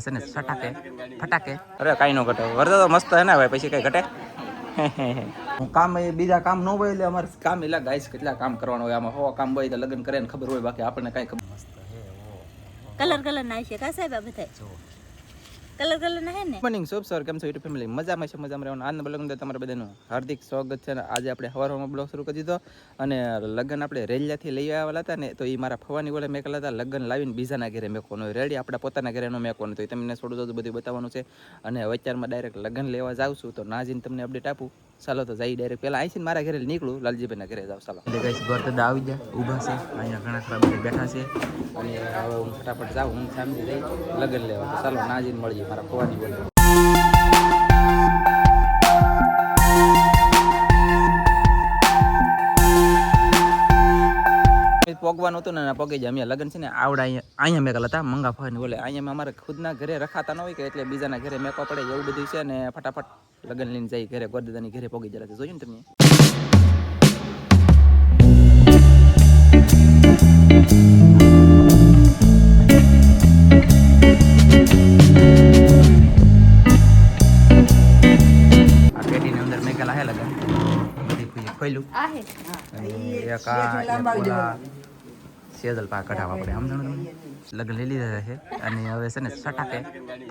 હવે છે ને ફટાકે અરે કાંઈ ન ઘટે વરસાદ તો મસ્ત હે ને ભાઈ પછી કઈ ઘટે હું કામ બીજા કામ ન હોય એટલે અમારે કામ એટલે ગાઈસ કેટલા કામ કરવાનું હોય આમાં હો કામ હોય તો લગ્ન કરે ને ખબર હોય બાકી આપણને કાંઈ ખબર કલર ના છે કા સાહેબ બધા કલર ના હે ને મોર્નિંગ શુભ સર કેમ છો યુટ્યુબ ફેમિલી મજામાં છે મજામાં રહેવાનું આજના બ્લોગમાં તમારા બધાનું હાર્દિક સ્વાગત છે. આજે આપણે સવારમાં બ્લોગ શરૂ કરી દીધો અને લગ્ન આપણે રેલિયાથી લઈ આવેલા હતા ને તો એ મારા ફવાની વડે મેકેલા હતા. લગ્ન લાવીને બીજાના ઘરે મેકવાનું રેડી આપણા પોતાના ઘરે ન મેકવાનું તો તમને થોડું થોડું બધું બતાવવાનું છે. અને વચ્ચારમાં ડાયરેક્ટ લગ્ન લેવા જાઉં છું તો નાજીને તમને અપડેટ આપું. ચાલો તો જઈ ડાયરેક્ટ પેલા અહીંથી મારા ઘરે નીકળું લાલજીભાઈના ઘરે જાવ. ચાલો એટલે કઈ ગોરતડા આવી જાય ઊભા છે અહીંયા ઘણા ખરા બધા બેઠા છે અને હવે હું ફટાફટ જાઉં હું સામે જઈ લગ્ન લેવા. તો ચાલો નાજીને મળીએ મારા ફવાની વડે. પોગવાનું હતું ને પોગી જાય. અમે લગ્ન છે ને આવડા અહીંયા મેકલ હતા મંગા ફાઈને બોલે અહીંયા અમારે ખુદના ઘરે રખાતા ન હોય કે એટલે બીજાના ઘરે મેકવા પડે એવું બધું છે ને ફટાફટ લગ્ન લઈને જઈ ઘરે ગોરદાદાની ઘરે પોગી જરા જોયું ને તમે. આ પેટીની અંદર મેકેલા હે લગ્ન બધી ખોલ્યું એક આ સેજલ પા કઢાવવા પડે સમજણ તમને. લગ્ન લઈ લીધા છે અને હવે છે ને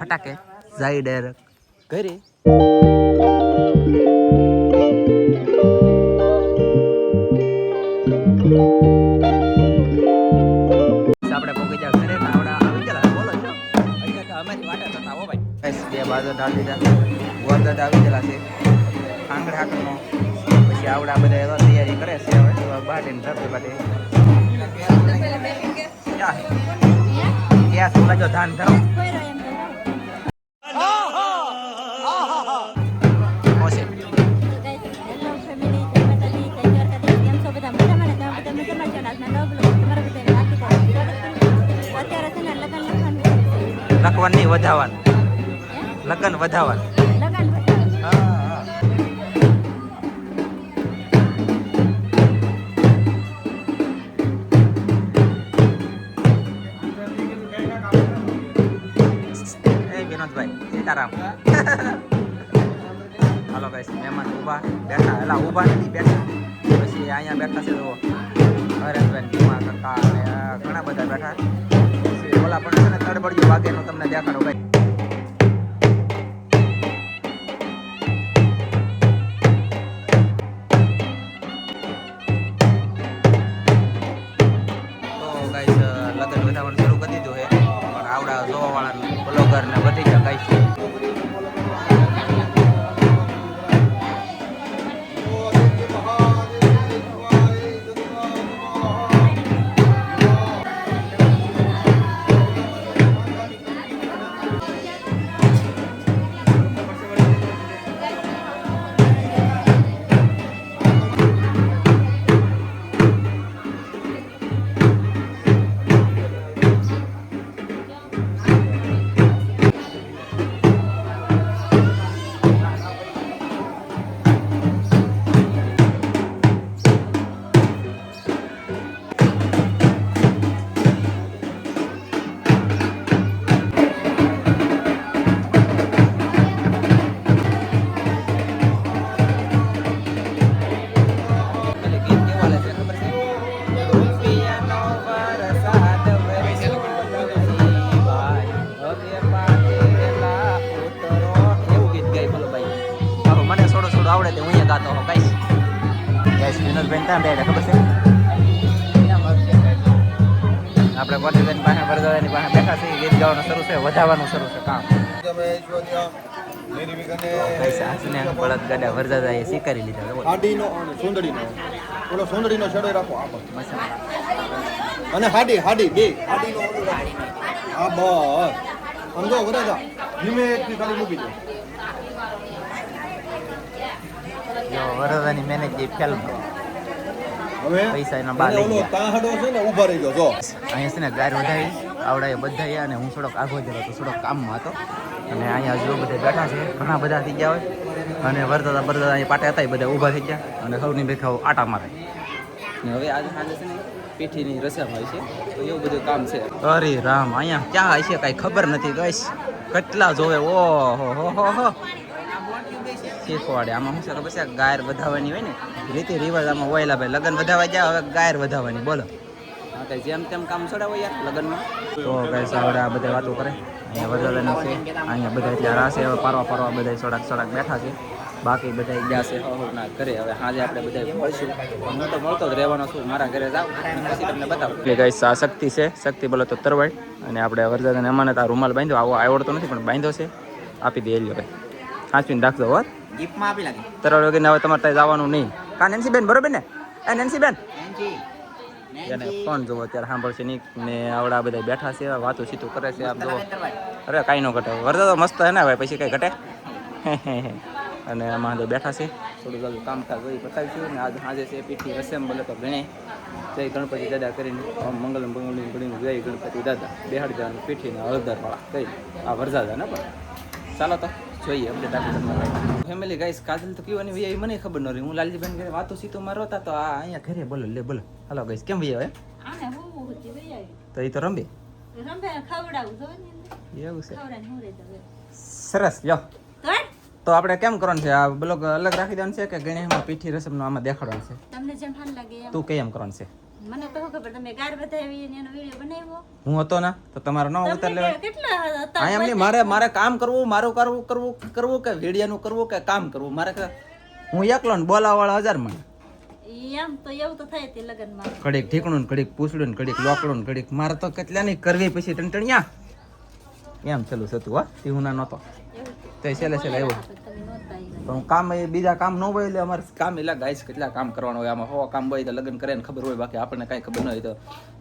ફટાકે જાય ડાયરેક્ટ ઘરે. આપણે પોગી જા ઘરે આવડા આવી ગયેલા બોલો છો અહીંયા અમારી વાટે થતા હો ભાઈ. બે બાજુ ઢાળી દીધા ગોરદાદા આવી ગયેલા છે આંગળ હાકરનો પછી આવડા બધા તૈયારી કરે છે હવે બાટીને ધરતી બાટી क्या सोला जो धान धरो ओसे હેલો ફેમિલી જય માતાજી જય દ્વારકાધીશ કેમ છો બધા મજામાં ને તમે બધા મજામાં છો. આજના નવ બ્લોગ તમારા બધાને રાખી દઉં. અત્યારે છે ને લખવાનું નહીં વધાવવાનું લગ્ન વધાવવાનું સીતારામ. હાલો ગાઈસ મહેમાન ઊભા બેઠા એટલે ઊભા નથી બેઠા પછી અહીંયા બેઠા છે જુઓ હરેશભાઈ ભીમા કાકા અને ઘણા બધા બેઠા પછી ઓલા પણ છે ને તડબડિયું વાગેનું તમને દેખાડો ભાઈ. તો ગાઈસ લગ્ન વધારવાનું શરૂ કરી દીધું છે પણ આવડા જોવાવાળા બ્લોગર ને બધી જ ગાઈસ આવડે તે હું અહીંયા ગાતો હો ગાઈસ. ગાઈસ વિનોદભાઈ ત્યાં બેઠા ખબર છે આપણે ગોરદાદાની પાસે વરદાદાની પાસે બેઠા છે ગીત ગાવાનું શરૂ છે વધાવવાનું શરૂ છે કામ. ગાઈસ આસને બળદ ગાડા વરદાદા એ સ્વીકારી લીધા હાડીનો અને સુંદરીનો ઓલો સુંદરીનો છેડો રાખો આ અને હાડી બે હાડીનો ઓલો રાખો આ બસ સમજો વરદાદા ધીમે એકથી ખાલી મૂકી દો. વરદાદાની મેનેજ જે ફેલ હવે પૈસા એના બા લઈ ગયા. તાહડો છે ને ઊભા રહી ગયો જો અહીંયા છે ને ગાર વધારી આવડાએ બધા અને હું થોડોક આગો ગયો તો થોડોક કામમાં હતો અને અહીંયા જો બધા બેઠા છે ઘણા બધા થઈ ગયા હોય અને વરદાદા અહીંયા પાટે હતા એ બધા ઊભા થઈ ગયા અને સૌની બેઠા આટા મારે. હવે આજે સાંજે છે ને પીઠીની રસમ હોય છે તો એવું બધું કામ છે. અરે રામ, અહીંયા ક્યાં હશે કાંઈ ખબર નથી ગાઈસ. કેટલા જોવે, ઓહો હો હો. શીખવાડે આમાં શું છે ખબર છે, ગાયર વધાવવાની હોય ને રીતિ રિવાજ આમાં હોય. ભાઈ લગ્ન વધાવા જાય, હવે ગાયર વધાવવાની બોલો. હા કઈ જેમ તેમ કામ છોડાવો યાર લગ્નમાં. તો ગાઈસ આવડે આ બધા વાતો કરે. અહીંયા વરદાદાની છે, અહીંયા બધા એટલે રાસે હવે પારવા બધા સોડાક બેઠા છે. બાકી બધા ગયા છે ના ઘરે. હવે સાંજે આપણે બધા મળશું. હું તો મળતો જ રહેવાનો છું, મારા ઘરે જાઉં પછી તમને બતાવું. એટલે ગાઈસ આ શક્તિ છે, શક્તિ બોલો તો તરવાડ. અને આપણે વરદાદાને અમાને આ રૂમાલ બાંધ્યો, આવો આવડતો નથી પણ બાંધ્યો છે. આપી દે એલ્યો ભાઈ, સાચવીને રાખજો હોત. ગિફ્ટમાં આપી લાગે તરવાડ વગર હવે તમારે ત્યાં જવાનું નહીં. કા નેન્સી બેન બરોબર ને? એ નેન્સી બેન એને ફોન જોવો અત્યારે સાંભળશે નહીં ને. આવડા બધા બેઠા છે, વાતો સીતું કરે છે. આમ જોવો, અરે કાંઈ ન ઘટે. વરસાદ મસ્ત હે ને ભાઈ, પછી કંઈ ઘટે. અને આમાં તો બેઠા છે, થોડું બધું કામકાજ હોય બતાવીશું. ને આજે છે પીઠી રસમ બોલે તો ગણે જય ગણપતિ દાદા કરીને મંગલમ બંગલી ગણીને જય ગણપતિ દાદા બેહાડી દેવાનું પીઠીને હળદરવાળા કઈ આ વરસાદ ને પણ. ચાલો તો જોઈએ અપડેટ આપી તમને ફેમિલી ગાઈસ. કાજલ તો કીવાની ભાઈ મને ખબર ન રહી. હું લાલજીબેન ઘરે વાતો સીતો મારો હતા તો આ અહીંયા ઘરે બોલો લે બોલો. હાલો ગાઈસ કેમ ભાઈ હવે તો એ તો રંબે એવું છે. સરસ લો. તો આપણે કેમ કરવાનું છે? આ બ્લોગ અલગ રાખી દેવાનું છે કે ગણેશમાં પીઠી રસમનો આમાં દેખાડવાનું છે? તમને જેમ ફાન લાગે એમ. તું કેમ કરવાનું છે? મને તો ખબર, તમે ગાર બતાવી અને એનો વિડિયો બનાવ્યો. હું હતો ને તો તમારો ન ઉતાર લેવાય. કેટલા હતા? આ એમની મારે કામ કરવું, મારું કરવું કે વિડિયાનું કરવું કે કામ કરવું. મારે હું એકલો ને બોલાવાળા 1000 મને. એમ તો એવું તો થાય તે લગનમાં. ઘડીક ઠીકણું ને ઘડીક પૂછડું ને ઘડીક લોકડું ને ઘડીક મારે તો કેટલા નહીં કરવી પછી ટણટણિયા એમ છેલ્લું થતું. હા તે હું ના નહોતો તે છેલ્લે એવું. પણ કામ એ બીજા કામ ન હોય એટલે અમારે કામ એટલે ગાઈસ કેટલા કામ કરવાનું હોય. આમાં હો કામ હોય તો લગ્ન કરે ને ખબર હોય, બાકી આપણને કાંઈ ખબર ન હોય. તો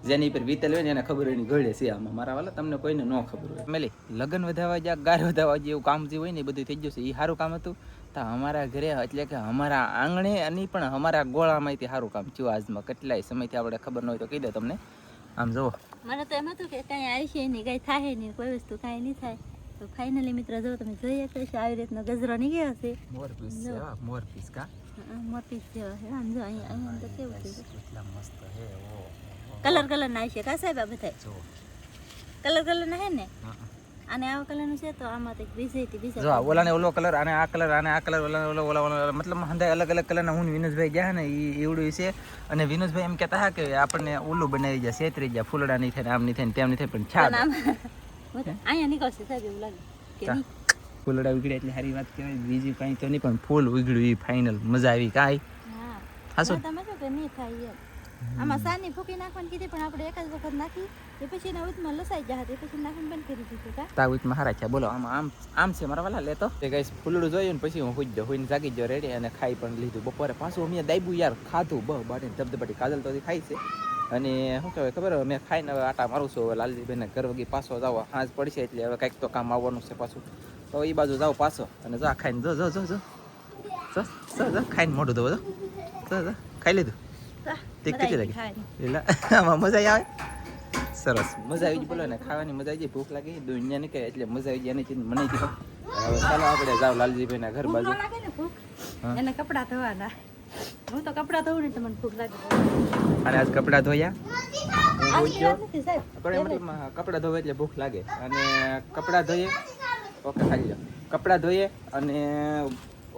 જેની પર વીતેલ હોય ને એને ખબર હોય ની ગળે છે આમાં. મારા વાલા તમને કોઈને ન ખબર હોય. મેલી લગ્ન વધારવા જ્યાં ગાર વધારવા જે એવું કામ જે હોય ને એ બધું થઈ ગયું છે. એ સારું કામ હતું. તો અમારા ઘરે એટલે કે અમારા આંગણે અને પણ અમારા ગોળામાંથી સારું કામ થયું આજમાં. કેટલાય સમયથી આપણે ખબર ન હોય તો કહી દે તમને. આમ જુઓ, મને તો એમ હતું કે કાંઈ આવી છે નહીં, કાંઈ થાય નહીં, કોઈ વસ્તુ કાંઈ નહીં થાય. તો ફાઇનલી મિત્ર જો તમે જોઈએ તો આવી રીતનો ગજરો નીકળ્યો છે. મોરપીસ છે, મોરપીસ કા મોરપીસ જેવો છે. આમ જો અહીંયા તો કેવું છે, કેટલા મસ્ત હે. કલર ના છે કા સાહેબ? આ બધા કલર ના હે ને. અને આવા કલરનું છે તો આમાં તો બીજા જો ઓલાને ઓલો કલર અને આ કલર અને આ કલર ઓલા મતલબ હંધાય અલગ અલગ કલરના. હું વિનોદભાઈ ગયા ને એ એવડું છે. અને વિનોદભાઈ એમ કહેતા હા કે આપણને ઓલું બનાવી જાય, છેતરી જાય, ફૂલડા નહીં થાય, આમ નહીં થાય, તેમ નહીં થાય. પણ છાપ અહીંયા નીકળશે સાહેબ એવું લાગે કે ફૂલડા ઉગડે એટલે સારી વાત કહેવાય. બીજું કાંઈ તો નહીં પણ ફૂલ ઉગડ્યું એ ફાઇનલ મજા આવી. કાંઈ હા તમે તો કે નહીં થાય યાર. આમાં સાની ફૂકી નાખવાની કીધી પણ આપણે એક જ વખત નાખી એ પછી એના ઉતમાં લસાઈ જાય તે પછી નાખવાનું બંધ કરી દીધું. કા તા ઉતમાં હારા છે બોલો. આમ છે મારા વાલા લેતો તે ગાઈસ. ફૂલડું જોયું ને પછી હું હુઈ ગયો, હુઈને જાગી ગયો રેડી અને ખાઈ પણ લીધું. બપોરે પાછું અમે દાયબું યાર ખાધું બાટીને ધબધબાટી. કાજલ તો ખાઈ છે અને શું કહેવાય ખબર હવે મેં ખાઈને હવે આટા મારું છું. હવે લાલજીભાઈને ઘર વગી પાછો જાવ, સાંજ પડશે એટલે હવે કંઈક તો કામ આવવાનું છે પાછું. તો એ બાજુ જાવ પાછો અને જા ખાઈને જો ખાઈને મોઢું ધોવો જો ખાઈ લીધું. કેટલી લાગી એટલે આમાં મજા આવે. સરસ મજા આવી ગઈ બોલો ને. ખાવાની મજા આવી જાય, ભૂખ લાગી દુનિયા નીકળે એટલે મજા આવી જાય. એની મને હવે ચાલો આપણે જાવ લાલજીભાઈના ઘર બાજુ. એને કપડા ધોવાના. હું તો કપડા ધોઉં ને તો મને ભૂખ લાગે. અને આજ કપડા ધોયા મતલબ કપડા ધોવે એટલે ભૂખ લાગે. અને કપડા ધોઈએ ઓકે ખાઈ લો. કપડા ધોઈએ અને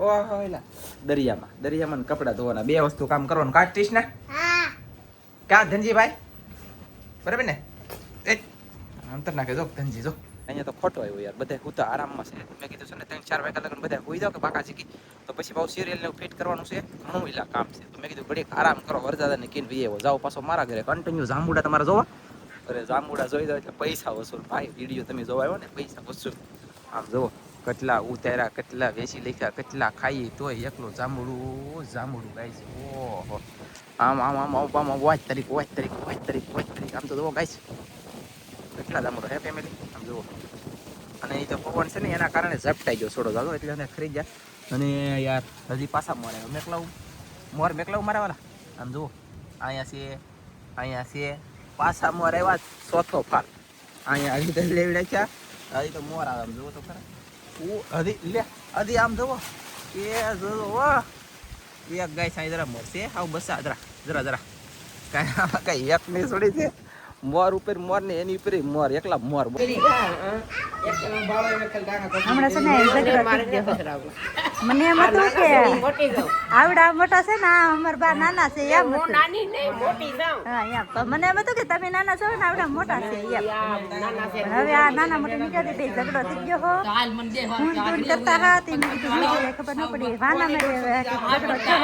ઓહો એલા દરિયામાં કપડા ધોવાના. બે વસ્તુ કામ કરવાનું. કાઢીશ ને ક્યાં ધનજીભાઈ બરાબર ને? અંતર નાખે જો ધનજી જો. અહીંયા તો ખોટો આવ્યો યાર. બધા હું તો આરામમાં છે. મેં કીધું છે ને 3-4 વાગ્યા લગન બધા હોઈ જાવ કે બાકા શીખી તો પછી બહુ સિરિયલ ને ફિટ કરવાનું છે. ઘણું એલા કામ છે. તો મેં કીધું ઘડીક આરામ કરો. વરસાદને કીન ભાઈ એવો જાઓ પાછો મારા ઘરે કન્ટિન્યુ. જાંબુડા તમારે જોવા? અરે જાંબુડા જોઈ દો એટલે પૈસા વસૂલ ભાઈ. વિડીયો તમે જોવા આવ્યો ને પૈસા વસૂલ. આમ જુઓ કેટલા ઉતાર્યા, કેટલા વેચી લખ્યા, કેટલા ખાઈ તોય એકલું જાંબુડું ગાય છે. ઓહો આમ વાચ તારીખ આમ તો જુઓ ગાય છે કેટલા જાંબુડો હે ફેમિલી. આમ જુઓ. અને એ તો પવન છે ને એના કારણે ઝપટાઈ ગયો છોડો જાતો એટલે એને ખરી જાય. અને યાર હજી પાછા મોર મેકલાવું મારા વાલા. આમ જુઓ અહીંયા છે પાછા મોર આવ્યા. ચોથો ફાલ અહીંયા હજી તો લેવડે છે. હજી તો મોર આવે. આમ જુઓ તો ખરા હજી આમ જુઓ એ જુઓ એક ગાય સાંઈ જરા મળશે. આવું બસા જરા કાંઈ આમાં કાંઈ એક નહીં છોડી છે મોર ઉપર મોર ને એની ઉપર મોર એકલા મોર હમણાં છે ને ઝઘડો થઈ ગયો. મને એમ હતું કે આવડા મોટા છે ને આ અમારા બા નાના છે એમ હતું. હા એમ તો મને એમ હતું કે તમે નાના છો ને આવડા મોટા છે એમ. પણ હવે આ નાના મોટા નીકળતી તે ઝઘડો થઈ ગયો હો. હું કરતા હા તે મેં કીધું મને ખબર ન પડી વાના મેં ઝઘડો થયો.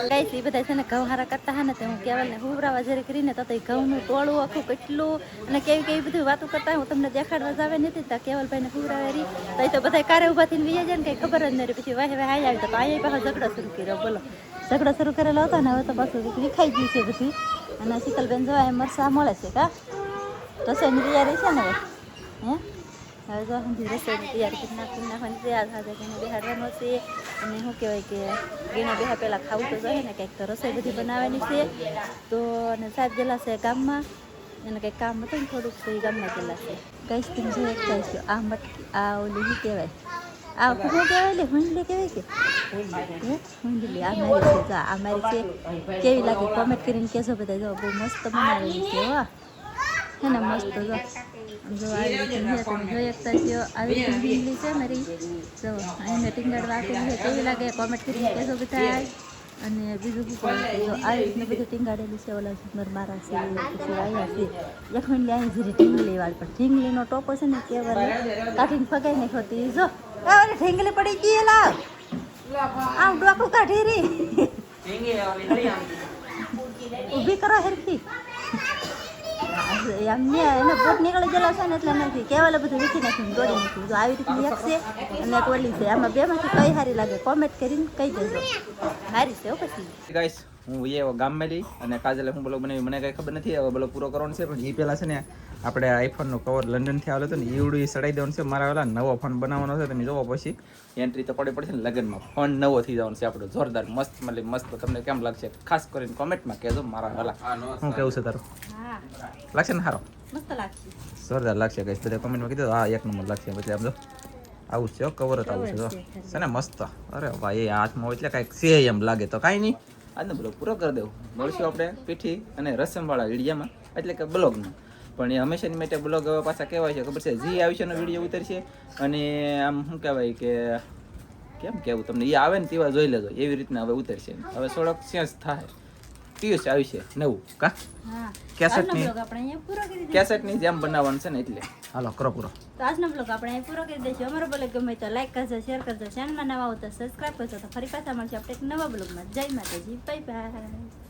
ગાઈસ એ બધા છે ને ઘઉં હારા કરતા હા ને તો હું કેવલને હુવરાવા જયારે કરીને તો એ ઘઉંનું ટોળું આખું કેટલું અને કેવી કેવી બધી વાતો કરતા હું તમને દેખાડવા જ આવે નથી તો કેવલભાઈને હુવરાવે રહી તો એ તો બધા કારે ઊભા થઈને વીયા જાય ને કંઈ ખબર જ નહીં રહી. પછી વાહે વાહે આવી તો અહીંયા પાછો ઝઘડો શરૂ કર્યો. બોલો ઝઘડો શરૂ કરેલો હતો ને હવે તો પાછું વિખાઈ ગયું છે બધી. અને શીતલબેન જોવા એમ મરસા મળે છે કા રસોઈની તૈયારી છે ને હવે હવે જો હજી રસોઈની તૈયારી કરી નાખવાની તૈયાર થાય કે એને બેહાડવાનો છે. અને શું કહેવાય કે ગીણા બેહા પહેલાં ખાવું તો જોઈએ ને કંઈક તો રસોઈ બધી બનાવવાની છે. તો અને સાહેબ ગયેલા છે ગામમાં એને કંઈક કામ હતું ને થોડુંક તો એ ગામમાં ગયેલા છે. કઈશ તમે જો એક કહીશું આ મટકી આ ઓલી શું કહેવાય આ શું કહેવાય લે હુંડલી કહેવાય કે હુંડલી આ મારી છે જો આ મારી છે કેવી લાગે કોમેન્ટ કરીને કહેજો બધા જો બહુ મસ્ત બનાવેલી છે વાહ હે ને મસ્ત જો જો આવી રીતે તમે જોઈ શકતા છો આવી રીતે હુંડલી છે મારી જો એને ટીંગાડવા આપેલી છે કેવી લાગે કોમેન્ટ કરીને કહેજો બધા. અને બીજું શું કહું જો આવી રીતને બધું ટીંગાડેલું છે ઓલા સુંદર મારા છે પછી આવ્યા છે એક મિનિટ અહીં જરી ઢીંગલી વાળ પણ ઢીંગલીનો ટોપો છે ને કેવાય કાઢીને ફગાઈ નહીં હોતી જો ઓલી ઢીંગલી પડી ગઈ લાવ આમ ડોકું કાઢી રહી ઊભી કરો હેરખી એમને એને પોટ નીકળી ગયેલો છે ને એટલે નથી કેવાલે બધું વીખી નાખ્યું દોડી નાખ્યું જો આવી રીતની એક છે અને એક ઓલી છે આમાં બેમાંથી કઈ સારી લાગે કોમેન્ટ કરીને કહી દેજો સારી છે પછી ગાઈસ હું એ ગામમાં જઈ અને કાજલે હું બ્લોગ બનાવી મને કાંઈ ખબર નથી હવે બ્લોગ પૂરો કરવાનો છે પણ એ પહેલાં છે ને આપણે આઈફોનનું કવર લંડનથી આવેલું હતું ને ઈવડું એ સડાઈ દેવાનું છે મારા ઓલા નવો ફોન બનાવવાનો છે તમે જોવો પછી એન્ટ્રી તો પડે પડશે ને લગ્નમાં ફોન નવો થઈ જવાનો છે આપણો જોરદાર મસ્ત મતલબ મસ્ત તમને કેમ લાગશે ખાસ કરીને કોમેન્ટમાં કહેજો મારા વાલા શું કેવું છે તારું હા લાગશે ને સારો મસ્ત લાગશે જોરદાર લાગશે ગાઈસ બધા કોમેન્ટમાં કીધું હા એક નંબર લાગશે પછી આમ જો આવું છે કવર જ આવું છે જો છે ને મસ્ત અરે ભાઈ હાથમાં હોય એટલે કાંઈક છે એમ લાગે તો કાંઈ નહીં આજનો બ્લોગ પૂરો કરી દેવું મળશું આપણે પીઠી અને રસમવાળા વિડીયામાં એટલે કે બ્લોગમાં પણ એ હંમેશાની માટે બ્લોગ હવે પાછા કહેવાય છે ખબર છે જી આયુષ્યનો વિડીયો ઉતરશે અને આમ શું કહેવાય કે કેમ કહેવું તમને એ આવે ને તેવા જોઈ લેજો એવી રીતના હવે ઉતરશે હવે થોડોક ચેન્જ થાય પિયુષ આવશે નવું કા હા કેસેટની બ્લોગ આપણે અહીંયા પૂરો કરી દઈશું. કેસેટની જેમ બનાવવાનું છે ને એટલે હાલો કરો પૂરો તો આજનો બ્લોગ આપણે અહીં પૂરો કરી દઈશું. અમારો બ્લોગ ગમે તો લાઈક કરજો શેર કરજો ચેનલમાં નવા હો તો સબસ્ક્રાઈબ કરજો તો ફરી પાછા મળશે આપણે એક નવા બ્લોગમાં. જય માતાજી બાય બાય.